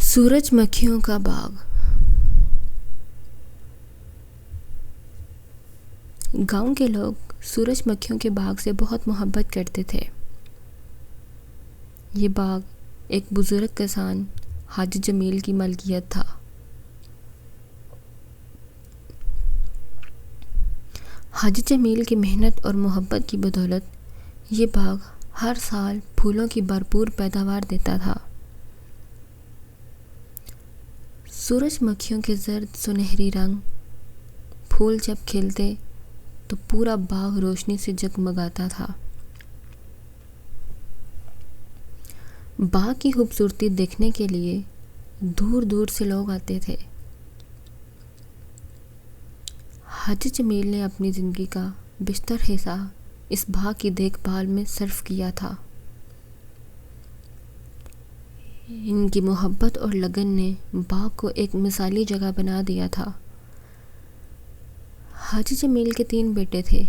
سورج مکھیوں کا باغ۔ گاؤں کے لوگ سورج مکھیوں کے باغ سے بہت محبت کرتے تھے۔ یہ باغ ایک بزرگ کسان حاجی جمیل کی ملکیت تھا۔ حاجی جمیل کی محنت اور محبت کی بدولت یہ باغ ہر سال پھولوں کی بھرپور پیداوار دیتا تھا۔ سورج مکھیوں کے زرد سنہری رنگ پھول جب کھلتے تو پورا باغ روشنی سے جگمگاتا تھا۔ باغ کی خوبصورتی دیکھنے کے لیے دور دور سے لوگ آتے تھے۔ حاجی جمیل نے اپنی زندگی کا بیشتر حصہ اس باغ کی دیکھ بھال میں صرف کیا تھا۔ ان کی محبت اور لگن نے باغ کو ایک مثالی جگہ بنا دیا تھا۔ حاجی جمیل کے 3 بیٹے تھے،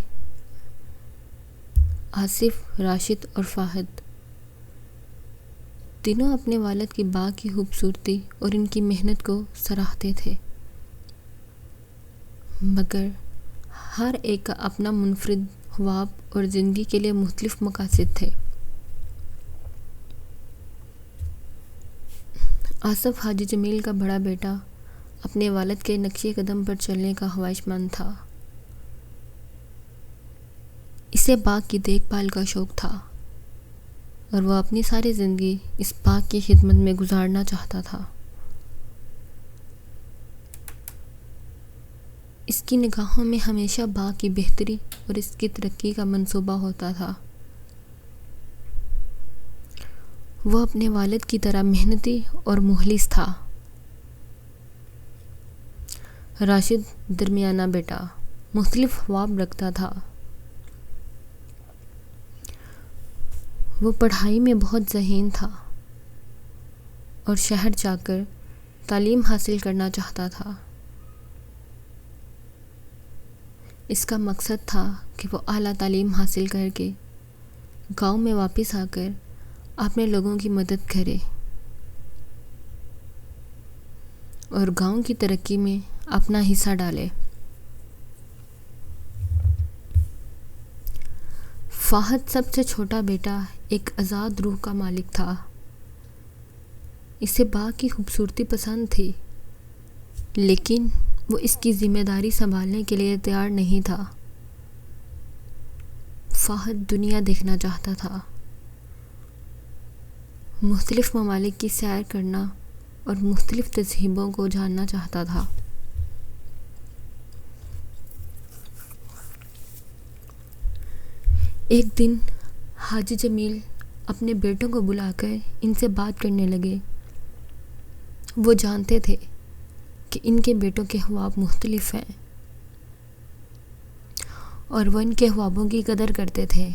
آصف، راشد اور فاہد۔ تینوں اپنے والد کی باغ کی خوبصورتی اور ان کی محنت کو سراہتے تھے، مگر ہر ایک کا اپنا منفرد خواب اور زندگی کے لیے مختلف مقاصد تھے۔ آصف حاجی جمیل کا بڑا بیٹا اپنے والد کے نقش قدم پر چلنے کا خواہش مند تھا۔ اسے باغ کی دیکھ بھال کا شوق تھا اور وہ اپنی ساری زندگی اس باغ کی خدمت میں گزارنا چاہتا تھا۔ اس کی نگاہوں میں ہمیشہ باغ کی بہتری اور اس کی ترقی کا منصوبہ ہوتا تھا۔ وہ اپنے والد کی طرح محنتی اور مخلص تھا۔ راشد درمیانہ بیٹا مختلف خواب رکھتا تھا۔ وہ پڑھائی میں بہت ذہین تھا اور شہر جا کر تعلیم حاصل کرنا چاہتا تھا۔ اس کا مقصد تھا کہ وہ اعلیٰ تعلیم حاصل کر کے گاؤں میں واپس آ کر اپنے لوگوں کی مدد کرے اور گاؤں کی ترقی میں اپنا حصہ ڈالے۔ فاہد سب سے چھوٹا بیٹا ایک آزاد روح کا مالک تھا۔ اسے باغ کی خوبصورتی پسند تھی، لیکن وہ اس کی ذمہ داری سنبھالنے کے لیے تیار نہیں تھا۔ فاہد دنیا دیکھنا چاہتا تھا، مختلف ممالک کی سیر کرنا اور مختلف تہذیبوں کو جاننا چاہتا تھا۔ ایک دن حاجی جمیل اپنے بیٹوں کو بلا کر ان سے بات کرنے لگے۔ وہ جانتے تھے کہ ان کے بیٹوں کے خواب مختلف ہیں اور وہ ان کے خوابوں کی قدر کرتے تھے۔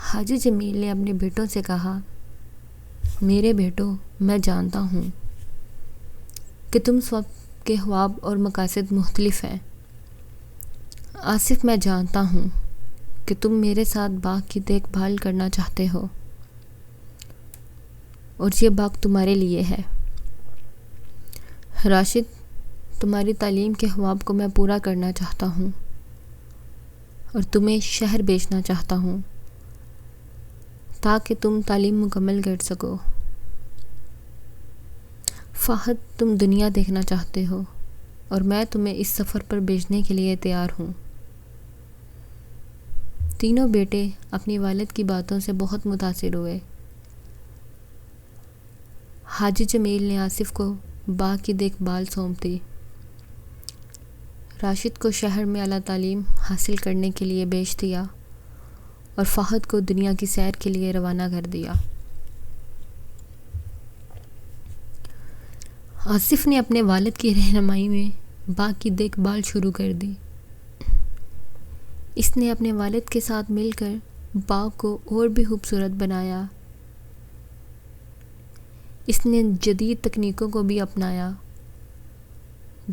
حاجی جمیل نے اپنے بیٹوں سے کہا، میرے بیٹوں، میں جانتا ہوں کہ تم سب کے خواب اور مقاصد مختلف ہیں۔ آصف، میں جانتا ہوں کہ تم میرے ساتھ باغ کی دیکھ بھال کرنا چاہتے ہو اور یہ باغ تمہارے لیے ہے۔ راشد، تمہاری تعلیم کے خواب کو میں پورا کرنا چاہتا ہوں اور تمہیں شہر بھیجنا چاہتا ہوں تاکہ تم تعلیم مکمل کر سکو۔ فاہد، تم دنیا دیکھنا چاہتے ہو اور میں تمہیں اس سفر پر بھیجنے کے لیے تیار ہوں۔ تینوں بیٹے اپنی والد کی باتوں سے بہت متاثر ہوئے۔ حاجی جمیل نے آصف کو باغ کی دیکھ بھال سونپ دی، راشد کو شہر میں اعلیٰ تعلیم حاصل کرنے کے لیے بھیج دیا اور فاہد کو دنیا کی سیر کے لیے روانہ کر دیا۔ آصف نے اپنے والد کی رہنمائی میں باغ کی دیکھ بھال شروع کر دی۔ اس نے اپنے والد کے ساتھ مل کر باغ کو اور بھی خوبصورت بنایا۔ اس نے جدید تکنیکوں کو بھی اپنایا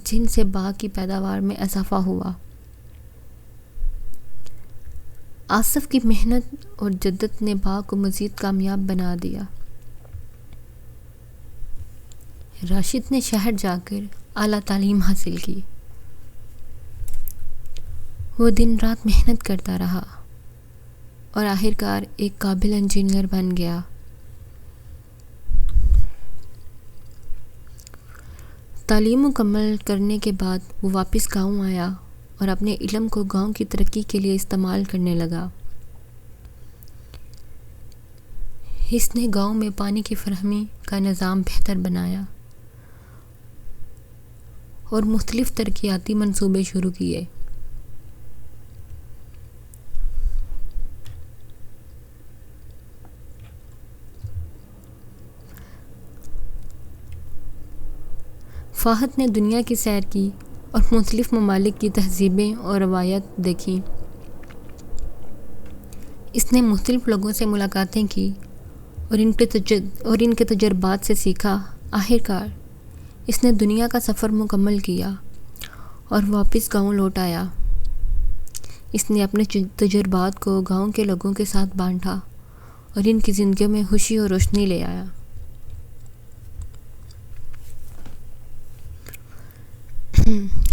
جن سے باغ کی پیداوار میں اضافہ ہوا۔ آصف کی محنت اور جدت نے باغ کو مزید کامیاب بنا دیا۔ راشد نے شہر جا کر اعلیٰ تعلیم حاصل کی۔ وہ دن رات محنت کرتا رہا اور آخرکار ایک قابل انجینئر بن گیا۔ تعلیم مکمل کرنے کے بعد وہ واپس گاؤں آیا اور اپنے علم کو گاؤں کی ترقی کے لیے استعمال کرنے لگا۔ اس نے گاؤں میں پانی کی فراہمی کا نظام بہتر بنایا اور مختلف ترقیاتی منصوبے شروع کیے۔ فہد نے دنیا کی سیر کی اور مختلف ممالک کی تہذیبیں اور روایات دیکھیں۔ اس نے مختلف لوگوں سے ملاقاتیں کی اور ان کے تجربات سے سیکھا۔ آخرکار اس نے دنیا کا سفر مکمل کیا اور واپس گاؤں لوٹ آیا۔ اس نے اپنے تجربات کو گاؤں کے لوگوں کے ساتھ بانٹا اور ان کی زندگیوں میں خوشی اور روشنی لے آیا۔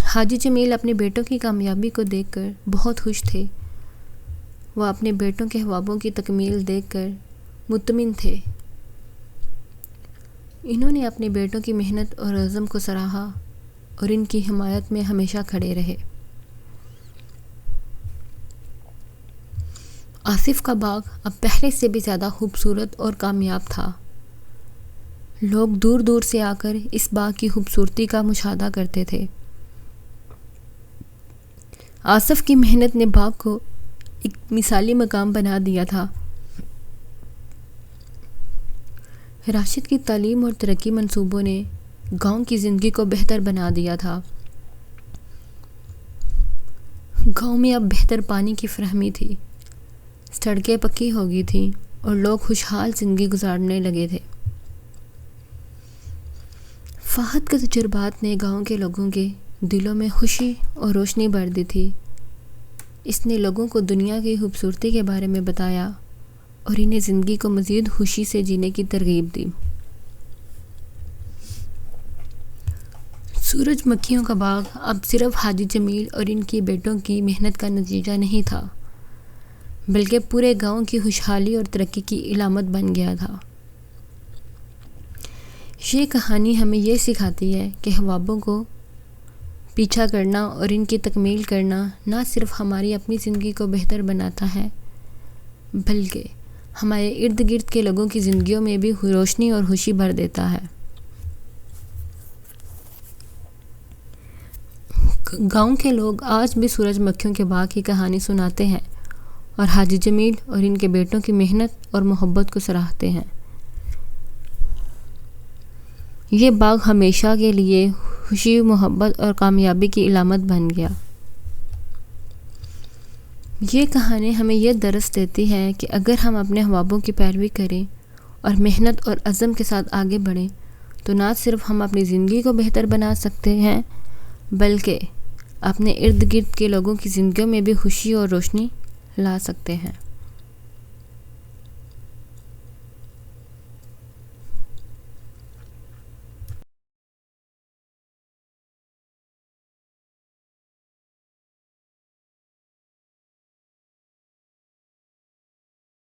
حاجی جمیل اپنے بیٹوں کی کامیابی کو دیکھ کر بہت خوش تھے۔ وہ اپنے بیٹوں کے خوابوں کی تکمیل دیکھ کر مطمئن تھے۔ انہوں نے اپنے بیٹوں کی محنت اور عزم کو سراہا اور ان کی حمایت میں ہمیشہ کھڑے رہے۔ آصف کا باغ اب پہلے سے بھی زیادہ خوبصورت اور کامیاب تھا۔ لوگ دور دور سے آ کر اس باغ کی خوبصورتی کا مشاہدہ کرتے تھے۔ آصف کی محنت نے باغ کو ایک مثالی مقام بنا دیا تھا۔ راشد کی تعلیم اور ترقی منصوبوں نے گاؤں کی زندگی کو بہتر بنا دیا تھا۔ گاؤں میں اب بہتر پانی کی فراہمی تھی، سڑکیں پکی ہو گئی تھیں اور لوگ خوشحال زندگی گزارنے لگے تھے۔ فہد کے تجربات نے گاؤں کے لوگوں کے دلوں میں خوشی اور روشنی بھر دی تھی۔ اس نے لوگوں کو دنیا کی خوبصورتی کے بارے میں بتایا اور انہیں زندگی کو مزید خوشی سے جینے کی ترغیب دی۔ سورج مکھیوں کا باغ اب صرف حاجی جمیل اور ان کے بیٹوں کی محنت کا نتیجہ نہیں تھا، بلکہ پورے گاؤں کی خوشحالی اور ترقی کی علامت بن گیا تھا۔ یہ کہانی ہمیں یہ سکھاتی ہے کہ خوابوں کو پیچھا کرنا اور ان کی تکمیل کرنا نہ صرف ہماری اپنی زندگی کو بہتر بناتا ہے، بلکہ ہمارے ارد گرد کے لوگوں کی زندگیوں میں بھی روشنی اور خوشی بھر دیتا ہے۔ گاؤں کے لوگ آج بھی سورج مکھیوں کے باغ کی کہانی سناتے ہیں اور حاجی جمیل اور ان کے بیٹوں کی محنت اور محبت کو سراہتے ہیں۔ یہ باغ ہمیشہ کے لیے خوشی، محبت اور کامیابی کی علامت بن گیا۔ یہ کہانی ہمیں یہ درس دیتی ہے کہ اگر ہم اپنے خوابوں کی پیروی کریں اور محنت اور عزم کے ساتھ آگے بڑھیں تو نہ صرف ہم اپنی زندگی کو بہتر بنا سکتے ہیں، بلکہ اپنے ارد گرد کے لوگوں کی زندگیوں میں بھی خوشی اور روشنی لا سکتے ہیں۔